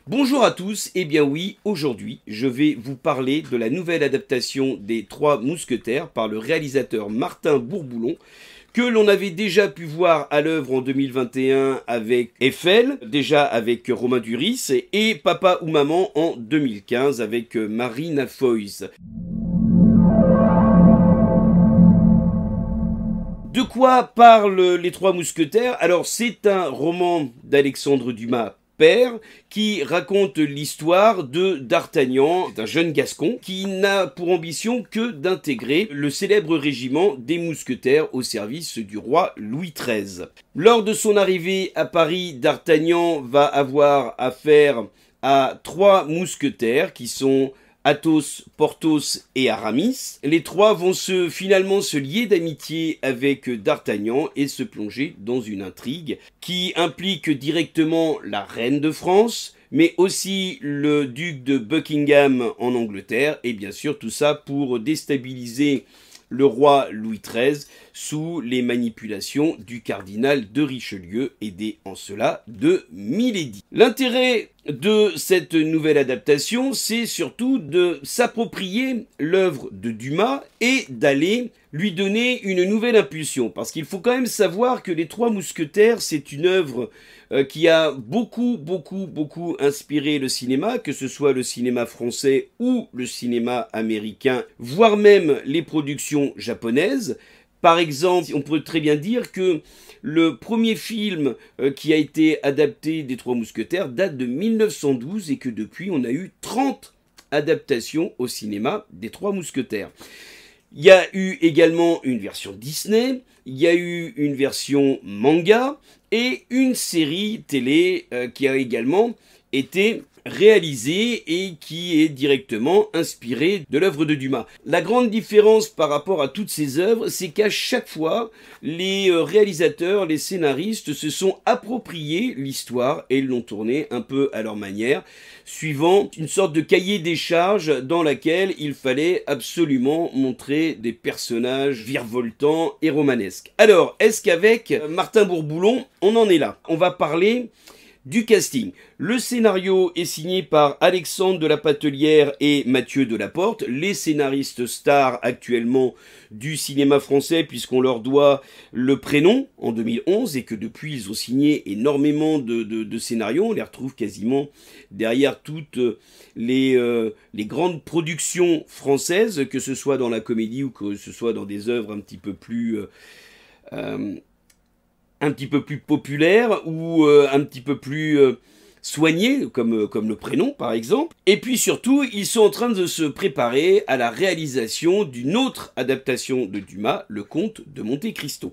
Bonjour à tous, et bien oui, aujourd'hui, je vais vous parler de la nouvelle adaptation des Trois Mousquetaires par le réalisateur Martin Bourboulon, que l'on avait déjà pu voir à l'œuvre en 2021 avec Eiffel, déjà avec Romain Duris, et Papa ou Maman en 2015 avec Marina Foïs. De quoi parlent les Trois Mousquetaires? Alors, c'est un roman d'Alexandre Dumas père qui raconte l'histoire de D'Artagnan, un jeune gascon qui n'a pour ambition que d'intégrer le célèbre régiment des mousquetaires au service du roi Louis XIII. Lors de son arrivée à Paris, D'Artagnan va avoir affaire à trois mousquetaires qui sont Athos, Porthos et Aramis. Les trois vont finalement se lier d'amitié avec D'Artagnan et se plonger dans une intrigue qui implique directement la reine de France, mais aussi le duc de Buckingham en Angleterre, et bien sûr tout ça pour déstabiliser le roi Louis XIII sous les manipulations du cardinal de Richelieu, aidé en cela de Milady. L'intérêt de cette nouvelle adaptation, c'est surtout de s'approprier l'œuvre de Dumas et d'aller lui donner une nouvelle impulsion. Parce qu'il faut quand même savoir que Les Trois Mousquetaires, c'est une œuvre qui a beaucoup inspiré le cinéma, que ce soit le cinéma français ou le cinéma américain, voire même les productions japonaises. Par exemple, on peut très bien dire que le premier film qui a été adapté des Trois Mousquetaires date de 1912 et que depuis on a eu 30 adaptations au cinéma des Trois Mousquetaires. Il y a eu également une version Disney, il y a eu une version manga et une série télé qui a également été réalisée et qui est directement inspirée de l'œuvre de Dumas. La grande différence par rapport à toutes ces œuvres, c'est qu'à chaque fois, les réalisateurs, les scénaristes se sont appropriés l'histoire et l'ont tournée un peu à leur manière, suivant une sorte de cahier des charges dans laquelle il fallait absolument montrer des personnages virevoltants et romanesques. Alors, est-ce qu'avec Martin Bourboulon, on en est là? On va parler du casting. Le scénario est signé par Alexandre de la Patelière et Mathieu Delaporte, les scénaristes stars actuellement du cinéma français, puisqu'on leur doit Le Prénom en 2011 et que depuis ils ont signé énormément de scénarios. On les retrouve quasiment derrière toutes les grandes productions françaises, que ce soit dans la comédie ou que ce soit dans des œuvres un petit peu plus populaire ou un petit peu plus soigné, comme Le Prénom par exemple. Et puis surtout, ils sont en train de se préparer à la réalisation d'une autre adaptation de Dumas, Le Comte de Monte Cristo,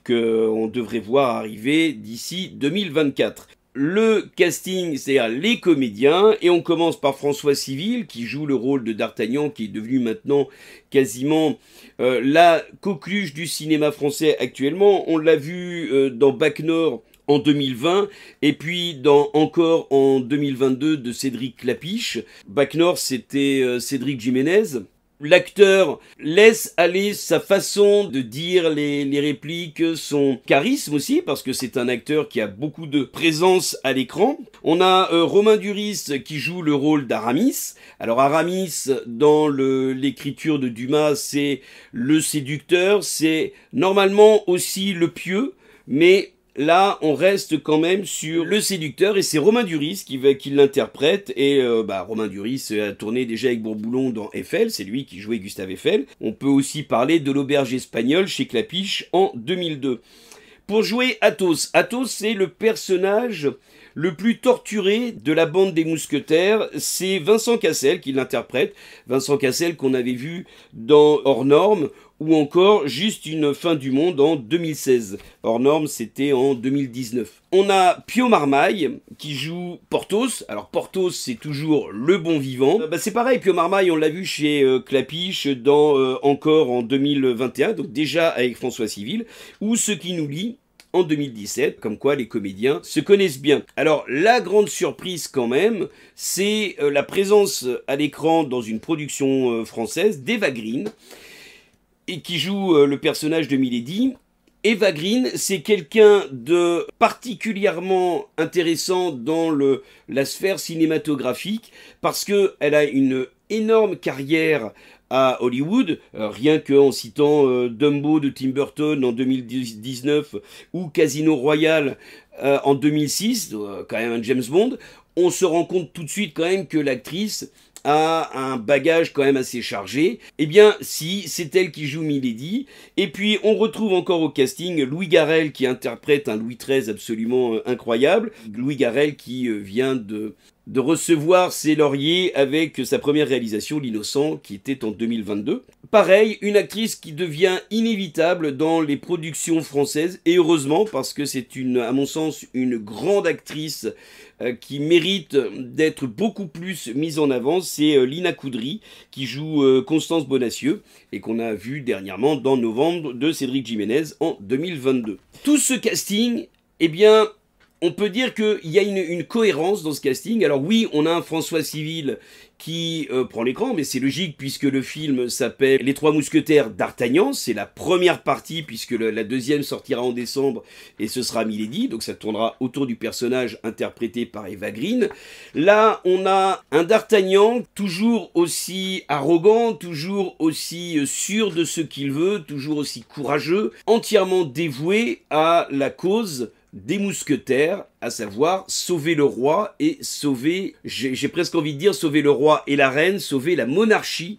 qu'on devrait voir arriver d'ici 2024. Le casting, c'est-à-dire les comédiens, et on commence par François Civil, qui joue le rôle de D'Artagnan, qui est devenu maintenant quasiment la coqueluche du cinéma français actuellement. On l'a vu dans Bac Nord en 2020, et puis encore en 2022 de Cédric Klapisch. Bac Nord, c'était Cédric Jiménez. L'acteur laisse aller sa façon de dire les répliques, son charisme aussi, parce que c'est un acteur qui a beaucoup de présence à l'écran. On a Romain Duris qui joue le rôle d'Aramis. Alors Aramis, dans l'écriture de Dumas, c'est le séducteur, c'est normalement aussi le pieux, mais là, on reste quand même sur le séducteur et c'est Romain Duris qui l'interprète. Et Romain Duris a tourné déjà avec Bourboulon dans Eiffel, c'est lui qui jouait Gustave Eiffel. On peut aussi parler de L'Auberge espagnole chez Klapisch en 2002. Pour jouer Athos, Athos c'est le personnage le plus torturé de la bande des mousquetaires, c'est Vincent Cassel qui l'interprète. Vincent Cassel qu'on avait vu dans Hors Normes ou encore Juste une fin du monde en 2016. Hors Normes, c'était en 2019. On a Pio Marmaille qui joue Porthos. Alors Porthos, c'est toujours le bon vivant. C'est pareil, Pio Marmaille, on l'a vu chez Klapisch dans Encore en 2021, donc déjà avec François Civil, ou Ce qui nous lie en 2017, comme quoi les comédiens se connaissent bien. Alors la grande surprise quand même, c'est la présence à l'écran dans une production française d'Eva Green, et qui joue le personnage de Milady, Eva Green, c'est quelqu'un de particulièrement intéressant dans la sphère cinématographique parce qu'elle a une énorme carrière à Hollywood, rien qu'en citant Dumbo de Tim Burton en 2019 ou Casino Royale en 2006, quand même un James Bond, on se rend compte tout de suite quand même que l'actrice a un bagage quand même assez chargé. Eh bien, si, c'est elle qui joue Milady. Et puis, on retrouve encore au casting Louis Garrel qui interprète un Louis XIII absolument incroyable. Louis Garrel qui vient de recevoir ses lauriers avec sa première réalisation, L'Innocent, qui était en 2022. Pareil, une actrice qui devient inévitable dans les productions françaises, et heureusement, parce que c'est à mon sens, une grande actrice qui mérite d'être beaucoup plus mise en avant, c'est Lina Coudry, qui joue Constance Bonacieux, et qu'on a vu dernièrement dans Novembre de Cédric Jiménez en 2022. Tout ce casting, eh bien, on peut dire qu'il y a une cohérence dans ce casting. Alors oui, on a un François Civil qui prend l'écran, mais c'est logique puisque le film s'appelle Les Trois Mousquetaires d'Artagnan. C'est la première partie puisque la deuxième sortira en décembre et ce sera Milady. Donc ça tournera autour du personnage interprété par Eva Green. Là, on a un d'Artagnan toujours aussi arrogant, toujours aussi sûr de ce qu'il veut, toujours aussi courageux, entièrement dévoué à la cause des mousquetaires, à savoir sauver le roi et sauver, j'ai presque envie de dire sauver le roi et la reine, sauver la monarchie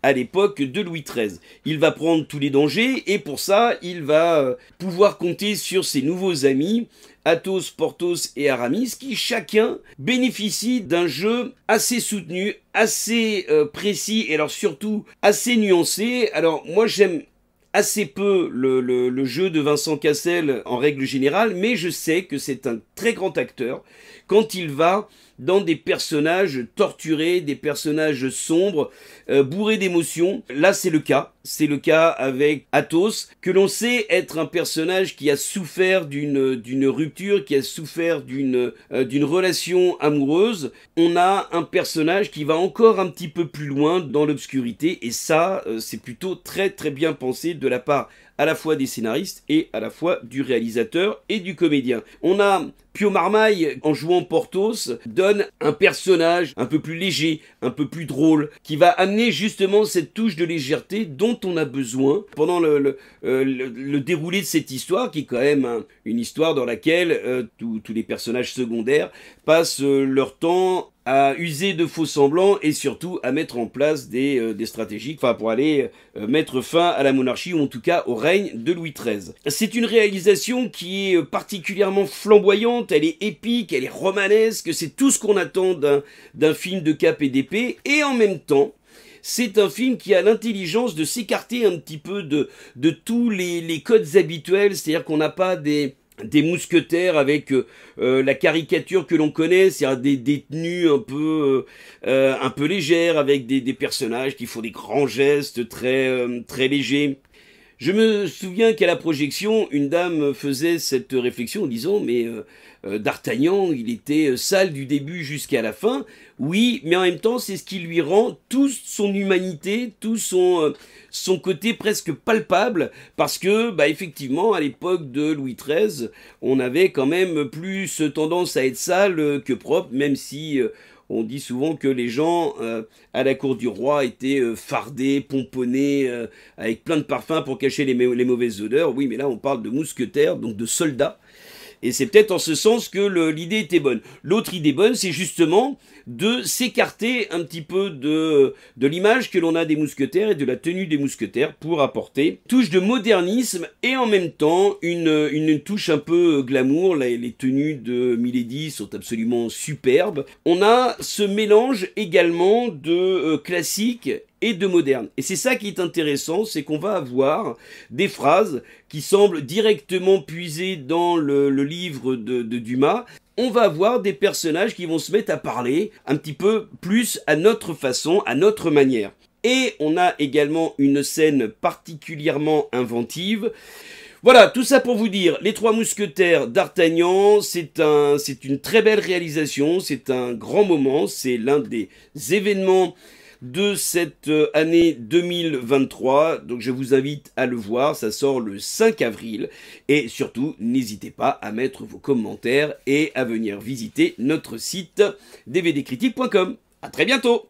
à l'époque de Louis XIII. Il va prendre tous les dangers et pour ça, il va pouvoir compter sur ses nouveaux amis, Athos, Porthos et Aramis, qui chacun bénéficient d'un jeu assez soutenu, assez précis et alors surtout assez nuancé. Alors moi j'aime assez peu le jeu de Vincent Cassel en règle générale, mais je sais que c'est un très grand acteur quand il va dans des personnages torturés, des personnages sombres, bourrés d'émotions. Là, c'est le cas. C'est le cas avec Athos, que l'on sait être un personnage qui a souffert d'une rupture, qui a souffert d'une relation amoureuse. On a un personnage qui va encore un petit peu plus loin dans l'obscurité, et ça, c'est plutôt très très bien pensé de la part à la fois des scénaristes et à la fois du réalisateur et du comédien. On a Pio Marmaille, en jouant Porthos, donne un personnage un peu plus léger, un peu plus drôle, qui va amener justement cette touche de légèreté dont on a besoin pendant le déroulé de cette histoire, qui est quand même une histoire dans laquelle tous les personnages secondaires passent leur temps à user de faux semblants et surtout à mettre en place des stratégies pour aller mettre fin à la monarchie ou en tout cas au règne de Louis XIII. C'est une réalisation qui est particulièrement flamboyante, elle est épique, elle est romanesque, c'est tout ce qu'on attend d'un film de cap et d'épée, et en même temps, c'est un film qui a l'intelligence de s'écarter un petit peu de tous les codes habituels, c'est-à-dire qu'on n'a pas des mousquetaires avec la caricature que l'on connaît, c'est-à-dire des tenues un peu légères, avec des personnages qui font des grands gestes très légers. Je me souviens qu'à la projection, une dame faisait cette réflexion en disant « Mais D'Artagnan, il était sale du début jusqu'à la fin. » Oui, mais en même temps, c'est ce qui lui rend toute son humanité, tout son côté presque palpable, parce que, effectivement, à l'époque de Louis XIII, on avait quand même plus tendance à être sale que propre, même si on dit souvent que les gens à la cour du roi étaient fardés, pomponnés, avec plein de parfums pour cacher les mauvaises odeurs. Oui, mais là, on parle de mousquetaires, donc de soldats. Et c'est peut-être en ce sens que l'idée était bonne. L'autre idée bonne, c'est justement de s'écarter un petit peu de l'image que l'on a des mousquetaires et de la tenue des mousquetaires pour apporter touche de modernisme et en même temps une touche un peu glamour. Les tenues de Milady sont absolument superbes. On a ce mélange également de classique et de moderne. Et c'est ça qui est intéressant, c'est qu'on va avoir des phrases qui semblent directement puisées dans le livre de Dumas. On va avoir des personnages qui vont se mettre à parler un petit peu plus à notre façon, à notre manière. Et on a également une scène particulièrement inventive. Voilà, tout ça pour vous dire, Les Trois Mousquetaires d'Artagnan, c'est une très belle réalisation, c'est un grand moment, c'est l'un des événements de cette année 2023. Donc je vous invite à le voir, ça sort le 5 avril. Et surtout, n'hésitez pas à mettre vos commentaires et à venir visiter notre site dvdcritique.com. À très bientôt!